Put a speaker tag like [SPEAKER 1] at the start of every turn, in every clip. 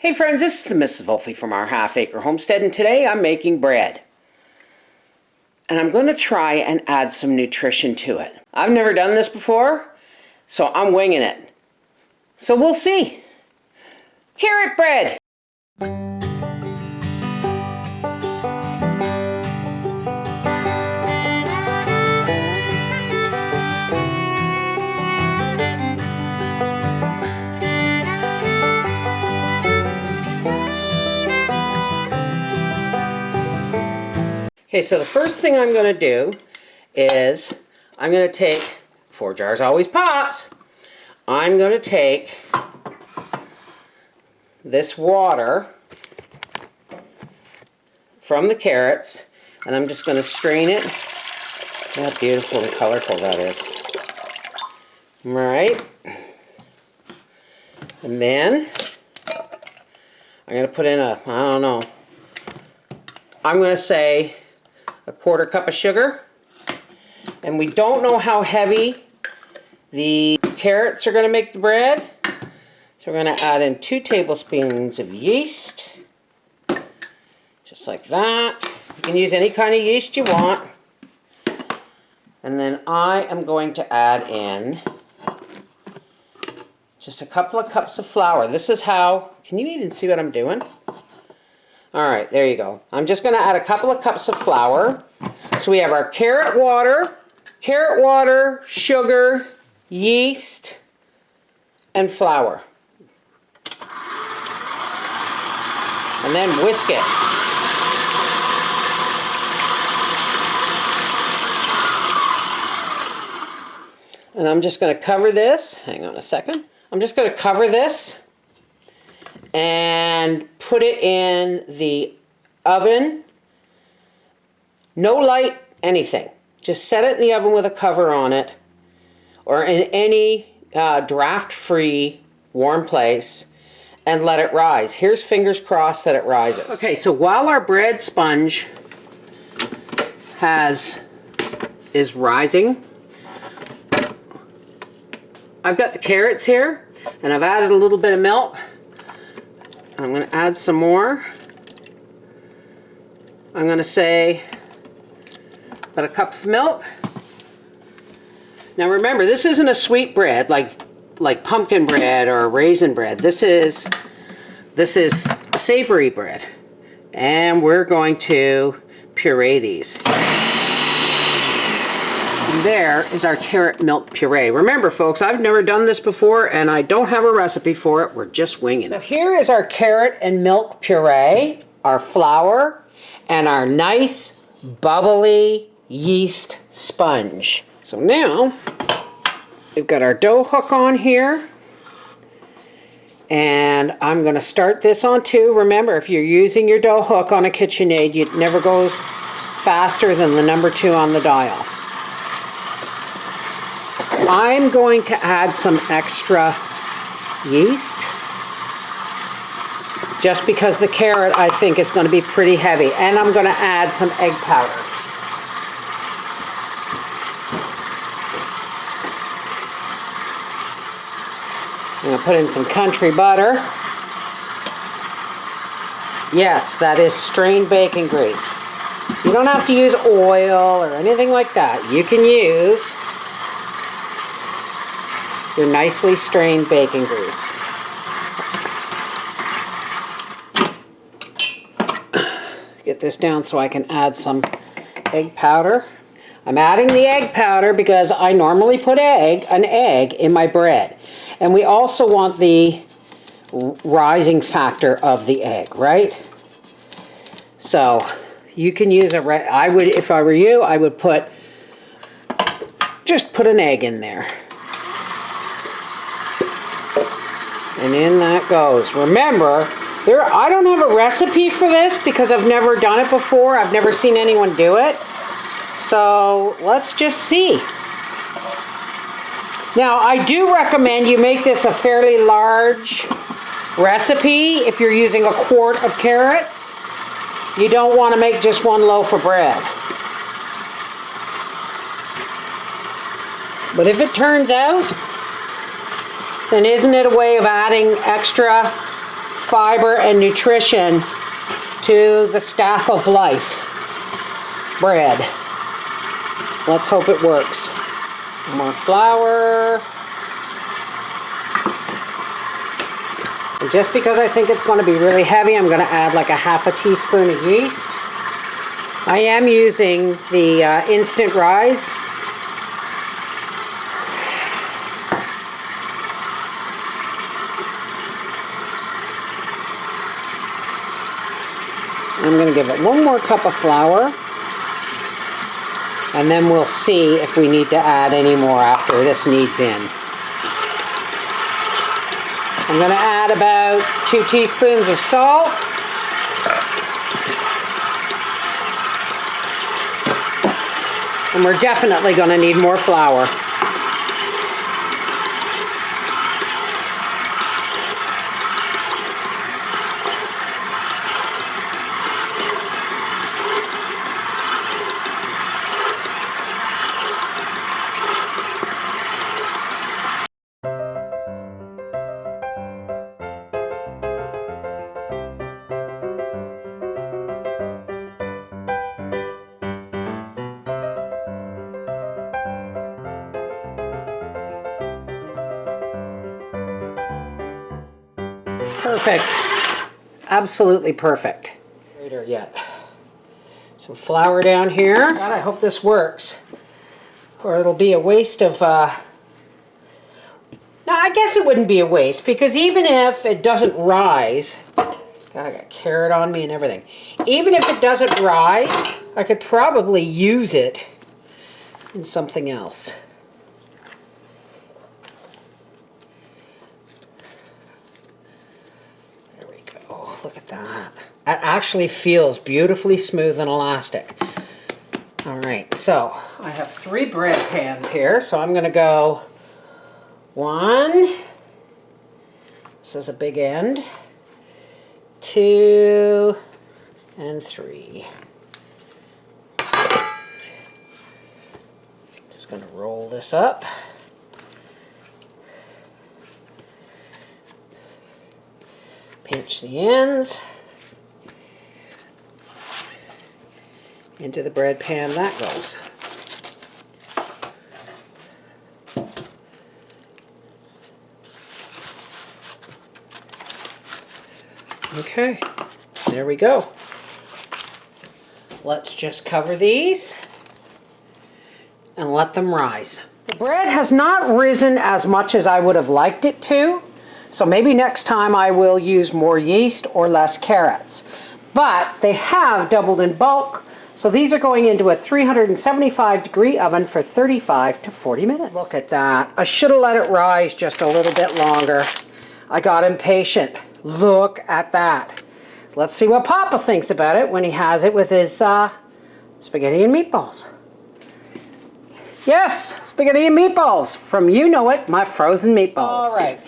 [SPEAKER 1] Hey friends, this is the Mrs. Wolfie from our half-acre homestead, and today I'm making bread. And I'm going to try and add some nutrition to it. I've never done this before, so I'm winging it. So we'll see. Carrot bread! Okay, so the first thing I'm going to do is I'm going to take 4 jars always pops. I'm going to take this water from the carrots and I'm just going to strain it. Look how beautiful and colorful that is. All right. And then I'm going to put in I'm going to say a 1/4 cup of sugar, and we don't know how heavy the carrots are going to make the bread, so we're going to add in 2 tablespoons of yeast, just like that. You can use any kind of yeast you want, and then I am going to add in just a couple of cups of flour. This is how, can you even see what I'm doing? Alright, there you go. I'm just going to add a couple of cups of flour. So we have our carrot water, sugar, yeast, and flour. And then whisk it. And I'm just going to cover this. Hang on a second. I'm just going to cover this and put it in the oven. No light, anything. Just set it in the oven with a cover on it, or in any draft-free warm place, and let it rise. Here's fingers crossed that it rises. Okay, so while our bread sponge is rising, I've got the carrots here, and I've added a little bit of milk. I'm going to add some more. I'm going to say about a cup of milk. Now remember, this isn't a sweet bread like pumpkin bread or raisin bread. This is a savory bread. And we're going to puree these. And there is our carrot milk puree. Remember folks, I've never done this before and I don't have a recipe for it. We're just winging it. So here is our carrot and milk puree, our flour, and our nice bubbly yeast sponge. So now we've got our dough hook on here. And I'm going to start this on 2. Remember, if you're using your dough hook on a KitchenAid, it never goes faster than the number 2 on the dial. I'm going to add some extra yeast, just because the carrot I think is going to be pretty heavy, and I'm going to add some egg powder. I'm going to put in some country butter. Yes, that is strained bacon grease. You don't have to use oil or anything like that. You can use your nicely strained bacon grease. Get this down so I can add some egg powder. I'm adding the egg powder because I normally put an egg in my bread. And we also want the rising factor of the egg, right? So you can use if I were you, I would just put an egg in there. And in that goes. Remember, I don't have a recipe for this because I've never done it before. I've never seen anyone do it. So let's just see. Now, I do recommend you make this a fairly large recipe if you're using a 1/4 of carrots. You don't want to make just 1 loaf of bread. But if it turns out, then isn't it a way of adding extra fiber and nutrition to the Staff of Life bread. Let's hope it works. More flour. And just because I think it's going to be really heavy, I'm going to add like a half a teaspoon of yeast. I am using the instant rise. I'm going to give it one more cup of flour, and then we'll see if we need to add any more after this kneads in. I'm going to add about 2 teaspoons of salt. And we're definitely going to need more flour. Perfect. Absolutely perfect. Greater yet. Some flour down here. God, I hope this works, or it'll be a waste of... Now, I guess it wouldn't be a waste, because even if it doesn't rise... God, I got carrot on me and everything. Even if it doesn't rise, I could probably use it in something else. Oh, look at that. That actually feels beautifully smooth and elastic. All right, so I have 3 bread pans here, so I'm going to go 1. This is a big end. 2 and 3. Just going to roll this up. Pinch the ends into the bread pan. That goes. Okay, there we go. Let's just cover these and let them rise. The bread has not risen as much as I would have liked it to. So maybe next time I will use more yeast or less carrots. But they have doubled in bulk, so these are going into a 375-degree oven for 35 to 40 minutes. Look at that. I should have let it rise just a little bit longer. I got impatient. Look at that. Let's see what Papa thinks about it when he has it with his spaghetti and meatballs. Yes, spaghetti and meatballs from You Know It, my frozen meatballs. All right.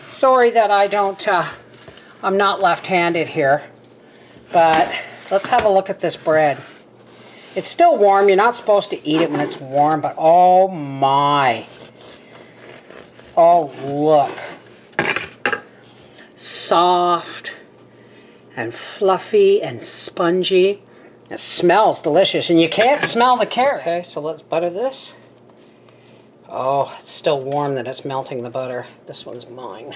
[SPEAKER 1] Sorry that I'm not left-handed here, but let's have a look at this bread. It's still warm. You're not supposed to eat it when it's warm, but oh my. Oh, look. Soft and fluffy and spongy. It smells delicious, and you can't smell the carrot. Okay, so let's butter this. Oh, it's still warm that it's melting the butter. This one's mine.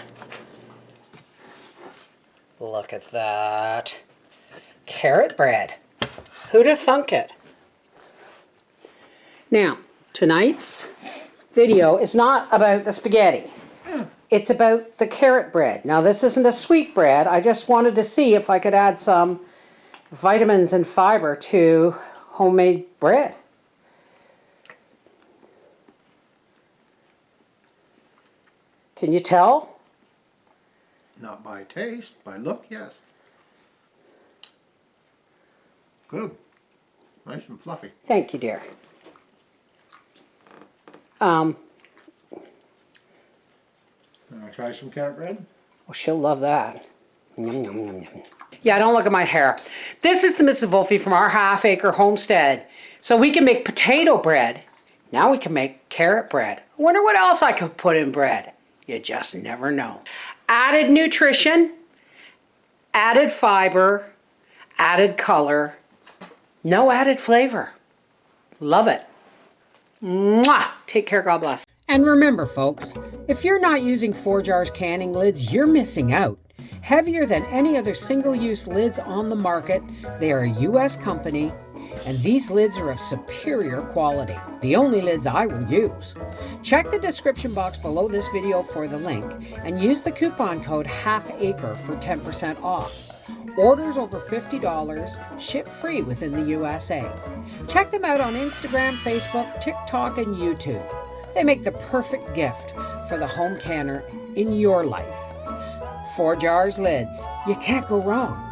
[SPEAKER 1] Look at that. Carrot bread. Who'd have thunk it? Now, tonight's video is not about the spaghetti. It's about the carrot bread. Now, this isn't a sweet bread. I just wanted to see if I could add some vitamins and fiber to homemade bread. Can you tell?
[SPEAKER 2] Not by taste, by look, yes. Good. Nice and fluffy.
[SPEAKER 1] Thank you, dear.
[SPEAKER 2] Want to try some carrot bread?
[SPEAKER 1] Well, she'll love that. Yum, yum, yum, yum. Yeah, don't look at my hair. This is the Mrs. Wolfie from our half-acre homestead. So we can make potato bread. Now we can make carrot bread. I wonder what else I could put in bread. You just never know. Added nutrition, Added fiber, added color, no added flavor. Love it. Mwah! Take care, God bless. And remember, folks, if you're not using 4Jars canning lids, you're missing out. Heavier than any other single-use lids on the market, they are a U.S. company, and these lids are of superior quality. The only lids I will use. Check the description box below this video for the link, and use the coupon code HALFACRE for 10% off. Orders over $50, ship free within the USA. Check them out on Instagram, Facebook, TikTok, and YouTube. They make the perfect gift for the home canner in your life. 4Jars lids. You can't go wrong.